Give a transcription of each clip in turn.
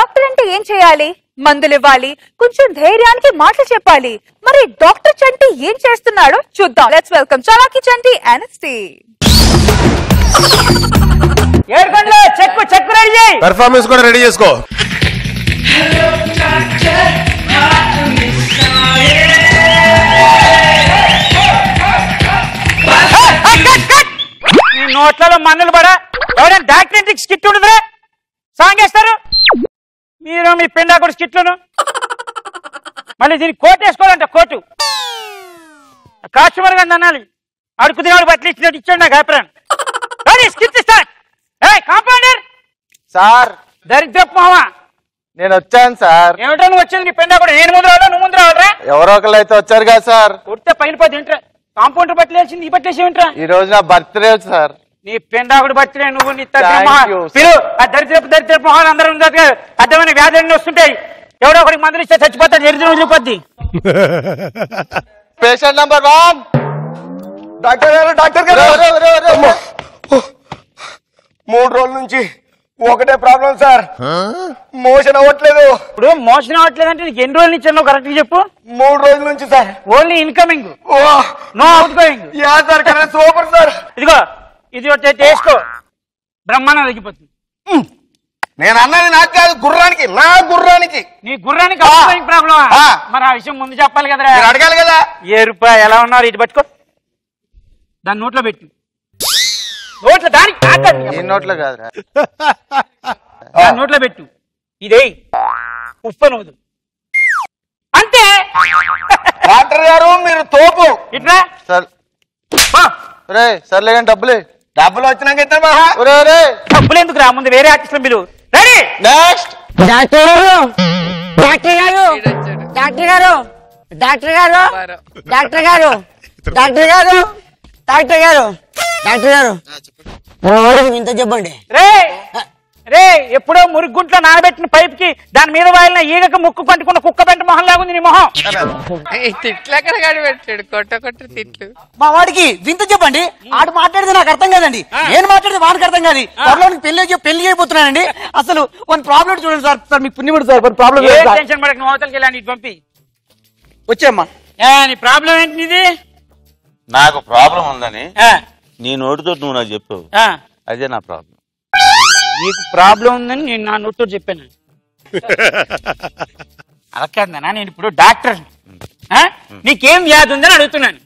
Doctor అంటే ఏం చేయాలి? మందులు ఇవ్వాలి, కొంచెం ధైర్యానికి మాటలు చెప్పాలి. మరి డాక్టర్ చంటి ఏం చేస్తున్నాడో చూద్దాం. Let's welcome Chalaki Chanti and Steve. Check ready చేయి. పెర్ఫార్మెన్స్ కూడా రెడీ చేసుకో. నోట్లలో మన్నులు పడా ఎవరైనా డాక్టర్ స్కిట్ ఉండదురా సాంగ్ వేస్తారు మీరు మీ పెండా కూడా స్కిట్లను మళ్ళీ దీనికి కోట్ వేసుకోవాలంట కోటు కాస్టమర్ గా అనాలి అడుకుదినాడు బట్టలు ఇచ్చినట్టు ఇచ్చాడు నాకు అభిప్రాయం స్కిట్ ఇస్తాను కాంపౌండర్ సార్ దరిద్రపు మావా నేను వచ్చాను సార్. ఏమిటో నువ్వు వచ్చేది నీ పెండా కూడా నేను ముందు రావాలా నువ్వు ముందు రావాలరా ఎవరో ఒకళ్ళు అయితే వచ్చారు కదా సార్. కొడితే పైన పది ఏంట్రా కాంపౌండర్ బట్టలు వేసింది ఈ బట్టలు వేసి ఏంట్రా ఈ రోజు నా బర్త్డే సార్. నీ పెండాకుడు బర్త్డే నువ్వు నీ పిలు ఆ దరిద్రపు మొహాలు అందరూ అర్థమైన వ్యాధులన్నీ వస్తుంటాయి ఎవడో ఒకరికి మందులు ఇస్తే చచ్చిపోతాడు దరిద్రం వదిలిపోద్ది. పేషెంట్ నంబర్ 1 డాక్టర్ గారు, డాక్టర్ గారు, 3 రోజుల నుంచి ఒకటే ప్రాబ్లం సార్, మోషన్ అవ్వట్లేదు. ఇప్పుడు మోషన్ అవ్వట్లేదంటే నీకు ఎన్ని రోజులు ఇచ్చాను కరెక్ట్ చెప్పు. 3 రోజుల నుంచి sir. Only incoming no outgoing. Sir super sir. ఇదిగో ఇది వేసుకో బ్రహ్మాండం తగ్గిపోతుంది. నేను అన్నది నాకు కాదు, గుర్రానికి, నా గుర్రానికి. నీ గుర్రానికి ప్రాబ్లమ్ మరి ఆ విషయం ముందు చెప్పాలి కదరా. అడగాలి కదా. ఏ రూపాయ ఎలా ఉన్నారు ఇటు పట్టుకో దాని నోట్లో పెట్టు నోట్లో దానికి నోట్లో కాదురా నోట్లో పెట్టు ఇదే ఉప్పనవదు అంతే. డాక్టర్ గారు మీరు తోపు. ఇట్లా సార్ సర్లే కానీ డబ్బులు వచ్చినాక డబ్బులు ఎందుకు రా ముందు వేరే ఆర్టిస్టులు పిలువు. Ready next. డాక్టర్ గారు, డాక్టర్ గారు, డాక్టర్ గారు, డాక్టర్ గారు, డాక్టర్ గారు, డాక్టర్ గారు, డాక్టర్ గారు, డాక్టర్ గారు ఇంత చెప్పండి. రే ఎప్పుడో మురుగుంట్లో నానబెట్టిన పైప్ కి దాని మీద వాయిన ఈగక ముక్కు పట్టుకున్న కుక్క పెంట మొహం లాగుంది నీ మొహం. తిట్లక్కడ పెట్టాడు కొట్ట తిట్లు. మా వాడికి వింత చెప్పండి. ఆడు మాట్లాడితే నాకు అర్థం కాదండి, నేను మాట్లాడితే వాడికి అర్థం కాదు. త్వరలో పెళ్లి అయిపోతున్నానండి. అసలు వన్ ప్రాబ్లం చూడండి సార్. సార్ మీకు పుణ్యపడు సార్, వన్ ప్రాబ్లం. టెన్షన్ పడక నువ్వు అవతలకి వెళ్ళండి పంపి వచ్చేమ్మా. నీ ప్రాబ్లం ఏంటి నీది? నాకు ప్రాబ్లం ఉందని నీ నోటితో నువ్వు నాకు చెప్పావు, అదే నా ప్రాబ్లం. నీకు ప్రాబ్లం ఉందని నేను నా నోటితో చెప్పాను. అలా కాదన్నా నేను ఇప్పుడు డాక్టర్. నీకేం వ్యాధి ఉందని అడుగుతున్నాను.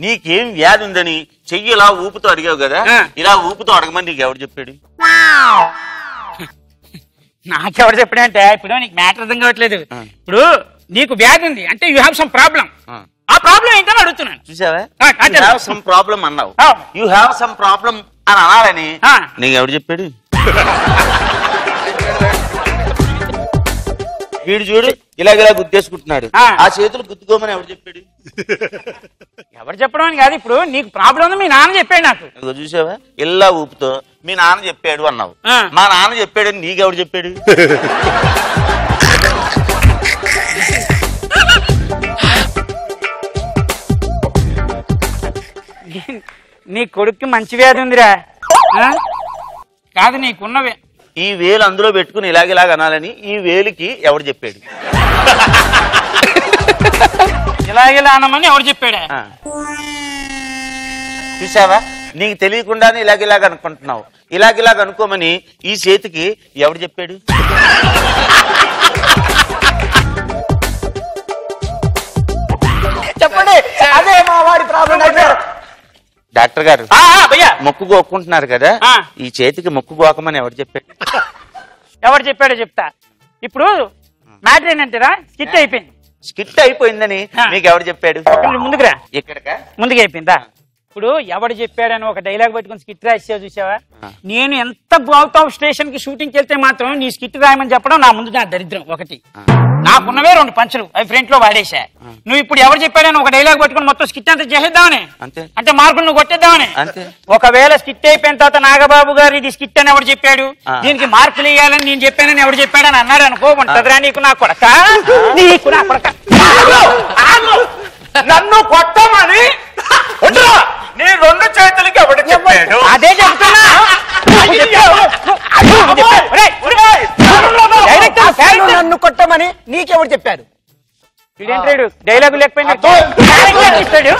నీకేం వ్యాధి ఉందని చెయ్యి ఇలా ఊపుతో అడిగావు కదా, ఇలా ఊపుతో అడగమని నీకు ఎవరు చెప్పాడు? నాకెవరు చెప్పాడంటే ఇప్పుడు నీకు మ్యాటర్ అర్థం కావట్లేదు. ఇప్పుడు నీకు వ్యాధి ఉంది అంటే యూ హ్యావ్ సమ్ ప్రాబ్లం. ఆ ప్రాబ్లం ఏంటని అడుగుతున్నాను. చూసావా, యూ హ్యావ్ సమ్ ప్రాబ్లం అన్నావు. యూ హ్యావ్ సమ్ ప్రాబ్లం అని అనాలని నీకు ఎవరు చెప్పాడు? వీడు చూడు ఇలాగ గుద్దేసుకుంటున్నాడు, ఆ చేతులు గుద్దుకోమని ఎవరు చెప్పాడు? ఎవరు చెప్పడం అని కాదు, ఇప్పుడు నీకు ప్రాబ్లం ఉంది మీ నాన్న చెప్పాడు నాకు. చూసావా, ఇలా ఊపుతో మీ నాన్న చెప్పాడు అన్నావు. మా నాన్న చెప్పాడని నీకెవరు చెప్పాడు? నీ కొడుక్కి మంచి వ్యాధి ఉందిరా. కాదు నీకున్నవే ఈ వేలు అందులో పెట్టుకుని ఇలాగ అనాలని ఈ వేలికి ఎవరు చెప్పాడు? ఇలాగేలా అనమని ఎవరు చెప్పాడా? చూసావా, నీకు తెలియకుండానే ఇలాగ అనుకుంటున్నావు. ఇలాగ అనుకోమని ఈ చేతికి ఎవరు చెప్పాడు? చెప్పండి. అదే మా వాడి ప్రాబ్లం. డాక్టర్ గారు మొక్కు గోక్కుంటున్నారు కదా, ఈ చేతికి మొక్కు గోకమని ఎవరు చెప్పాడు? ఎవరు చెప్పాడో చెప్తా. ఇప్పుడు మ్యాటర్ ఏంటంటేరా స్కిట్ అయిపోయింది. స్కిట్ అయిపోయిందని మీకు ఎవరు చెప్పాడు? ముందుకురా, ఇక్కడికా ముందుకు అయిపోయిందా. ఇప్పుడు ఎవడు చెప్పాడని ఒక డైలాగ్ పెట్టుకుని స్కిట్ రాసావు చూసావా. నేను ఎంత అవుట్ ఆఫ్ స్టేషన్ కి షూటింగ్కి వెళ్తే మాత్రం నీ స్కిట్ రాయమని చెప్పడం నా ముందు నా దరిద్రం. ఒకటి నాకున్నవే 2 పంచులు అవి ఫ్రంట్ లో వాడేసా. నువ్వు ఇప్పుడు ఎవరు చెప్పాడని ఒక డైలాగ్ పెట్టుకుని మొత్తం స్కిట్ అంతా చేసేద్దామని, అంటే మార్కులు నువ్వు కొట్టేద్దామని. ఒకవేళ స్కిట్ అయిపోయిన తర్వాత నాగబాబు గారు ఇది స్కిట్ అని ఎవరు చెప్పాడు, దీనికి మార్కులు వేయాలని నేను చెప్పానని ఎవరు చెప్పాడని అన్నాడు అనుకో, ఉంటదిరా నీకు నా కొడక, నీకు నా కొడక. నన్ను కొట్టమని నీ 2 చేతులకి ఎవడు చెప్పాడు? అదే చెప్తున్నా. నీకెవరు చెప్పారు? డైలాగు లేకపోయినా ఇస్తాడు.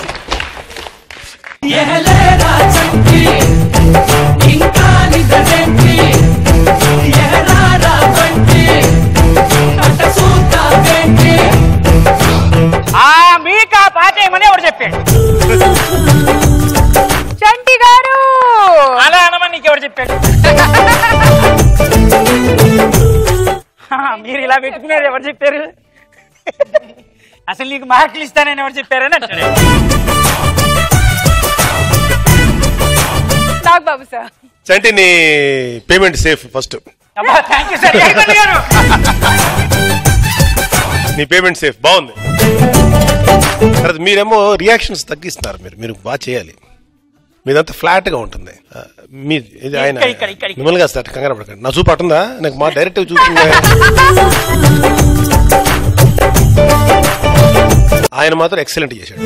మీకు ఆ పాట ఏమని ఎవరు చెప్పాడు? చంటి గారు అలా అనమని నీకెవరు చెప్పాడు? మీరు ఇలా పెట్టుకున్నారు ఎవరు చెప్పారు? అసలు నీకు మార్కులు ఇస్తానని ఎవరు చెప్పారని అంటాడు. నాగబాబు సార్. చంటి నీ payment safe first. Thank you sir గారు. నీ పేమెంట్ సేఫ్ బాగుంది. తర్వాత మీరేమో రియాక్షన్స్ తగ్గిస్తున్నారు. మీరు బాగా చేయాలి. మీదంతా ఫ్లాట్ గా ఉంటుంది. ఇది ఆయన మిమ్మల్ని కాదు సార్, కంగారు పడకండి. నా చూపు పట్టుందా? నాకు మా డైరెక్ట్ చూస్తుంది. ఆయన మాత్రం ఎక్సలెంట్ చేశాడు.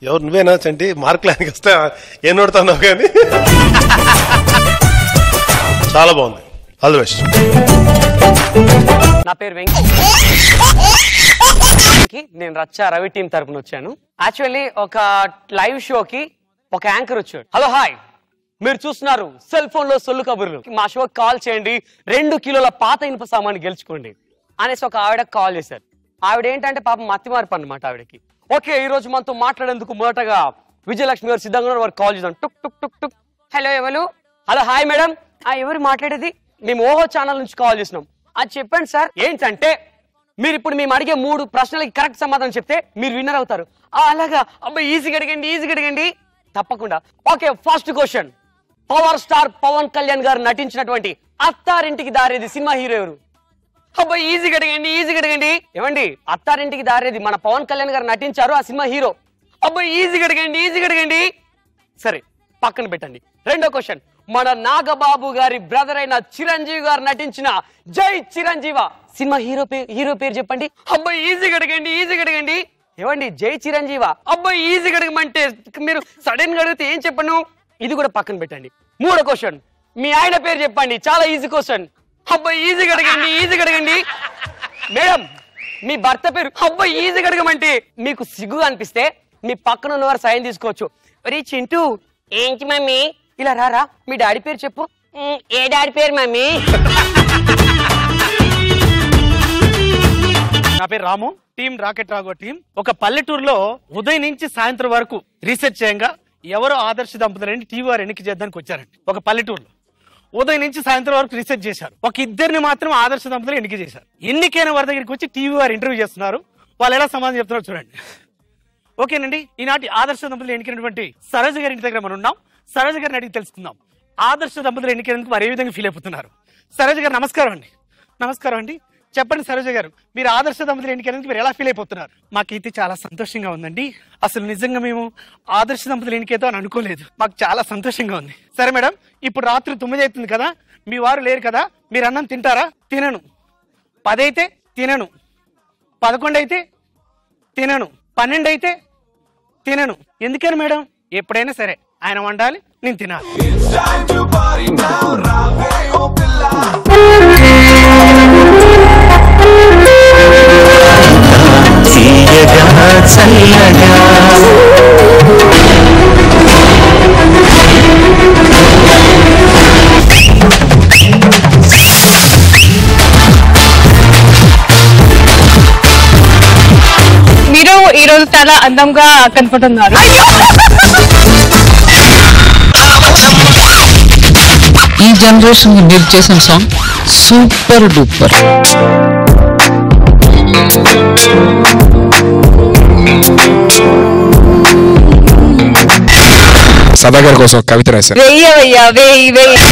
ఎవరు నువ్వేనా చంటి? మార్కులు ఆయనకి వస్తే ఏం నోడుతున్నావు కానీ చాలా బాగుంది. All the best. నా పేరు వెంకీ. నేను రచ్చా రవి టీం తరపున వచ్చాను. యాక్చువల్లీ ఒక లైవ్ షోకి ఒక యాంకర్ వచ్చాడు. హలో హాయ్, మీరు చూస్తున్నారు సెల్ ఫోన్ లో సొల్లు కబుర్లు. మా షోకి కాల్ చేయండి, 2 కిలోల పాత ఇనుప సామాన్ని గెలుచుకోండి అనేసి ఒక ఆవిడ కాల్ చేశారు. ఆవిడ ఏంటంటే పాపం మతిమార్పు అన్నమాట ఆవిడకి. ఓకే, ఈ రోజు మనతో మాట్లాడేందుకు మొదటగా విజయలక్ష్మి గారు సిద్ధంగా ఉన్నారు. వారు కాల్ చేద్దాం. టుక్ టుక్ టుక్ టుక్. హలో ఎవరు? Hello hi madam. ఎవరు మాట్లాడేది? మేము ఓహో ఛానల్ నుంచి కాల్ చేసినాం. అది చెప్పండి సార్. ఏంటంటే మీరు ఇప్పుడు మేము అడిగే 3 ప్రశ్నలకి కరెక్ట్ సమాధానం చెప్తే మీరు విన్నర్ అవుతారు. అలాగా? అబ్బాయి ఈజీగా అడగండి, ఈజీగా అడగండి. తప్పకుండా. Okay, first question. Power star Pawan Kalyan గారు నటించినటువంటి అత్తారింటికి దారేది సినిమా హీరో ఎవరు? అబ్బాయి ఈజీగా అడగండి, ఈజీగా అడగండి. ఏమండి, అత్తారింటికి దారేది మన పవన్ కళ్యాణ్ గారు నటించారు, ఆ సినిమా హీరో. అబ్బాయి ఈజీగా అడగండి, ఈజీగా అడగండి. సరే, పక్కన పెట్టండి. రెండో క్వశ్చన్. మన నాగబాబు గారి బ్రదర్ అయిన చిరంజీవి గారు నటించిన జై చిరంజీవ సినిమా హీరో పేరు చెప్పండి. అబ్బాయి ఈజీగా అడగండి, ఈజీగా అడగండి. ఏమండి, జై చిరంజీవ. అబ్బాయి ఈజీగా అడగమంటే మీరు సడన్ గా అడిగితే ఏం చెప్పను? ఇది కూడా పక్కన పెట్టండి. మూడో క్వశ్చన్. మీ ఆయన పేరు చెప్పండి. చాలా ఈజీ క్వశ్చన్. అబ్బాయి ఈజీగా అడగండి, ఈజీగా అడగండి. మేడం, మీ భర్త పేరు. అబ్బాయి ఈజీగా అడగమంటే మీకు సిగ్గుగా అనిపిస్తే మీ పక్కన ఉన్నవారు సాయం తీసుకోవచ్చు. ఒరే చింటూ, ఏంటి మమ్మీ ఇలా రారా, మీ డాడీ పేరు చెప్పు. ఏ డాడీ పేరు మమ్మీ? నా పేరు Ramu. Team rocket Raghava team. ఒక పల్లెటూరులో ఉదయం నుంచి సాయంత్రం వరకు రీసెర్చ్ చేయంగా ఎవరో ఆదర్శ దంపతులని టీవీ వారు ఎన్నిక చేద్దానికి వచ్చారండి. ఒక పల్లెటూరులో ఉదయం నుంచి సాయంత్రం వరకు రీసెర్చ్ చేశారు. ఒక ఇద్దరిని మాత్రం ఆదర్శ దంపతులు ఎన్నిక చేశారు. ఎన్నికైన వారి దగ్గరికి వచ్చి టీవీ వారు ఇంటర్వ్యూ చేస్తున్నారు. వాళ్ళు ఎలా సమాధానం చెప్తున్నారు చూడండి. ఓకేనండి, ఈనాటి ఆదర్శ దంపతులు ఎన్నికైనటువంటి సరోజ గారి ఇంటి దగ్గర మనం ఉన్నాం. సరోజ గారిని అడిగి తెలుసుకుందాం ఆదర్శ దంపతులు ఎన్నికైనందుకు వారు ఏ విధంగా ఫీల్ అయిపోతున్నారు. సరోజ గారు నమస్కారం అండి. నమస్కారం అండి. చెప్పండి సరోజ గారు, మీరు ఆదర్శ దంపతులు ఎన్నికైనందుకు మీరు ఎలా ఫీల్ అయిపోతున్నారు? మాకైతే చాలా సంతోషంగా ఉందండి. అసలు నిజంగా మేము ఆదర్శ దంపతులు ఎన్నికైతే అని అనుకోలేదు. మాకు చాలా సంతోషంగా ఉంది. సరే మేడం, ఇప్పుడు రాత్రి 9 అవుతుంది కదా, మీ వారు లేరు కదా, మీరు అన్నం తింటారా? తినను. 10 అయితే తినను. 11 అయితే తినను. 12 అయితే తినను. ఎందుకని మేడం? ఎప్పుడైనా సరే ఆయన వండాలి, నేను తినాలి. మీరు ఈ రోజు చాలా అందంగా కనపడుతున్నారు. ఈ జనరేషన్ మీరు చేసిన సాంగ్ సూపర్ డూపర్. సదా గారి కోసం కవిత రాశారు. వెయ్యవయ్యా, వెయ్యి వెయ్యి.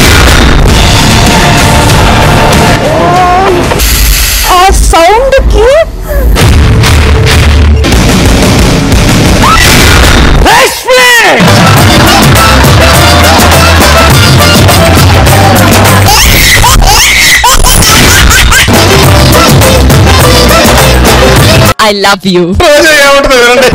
ఆ సౌండ్ కి I love you. ఏమంటుంది వినండి.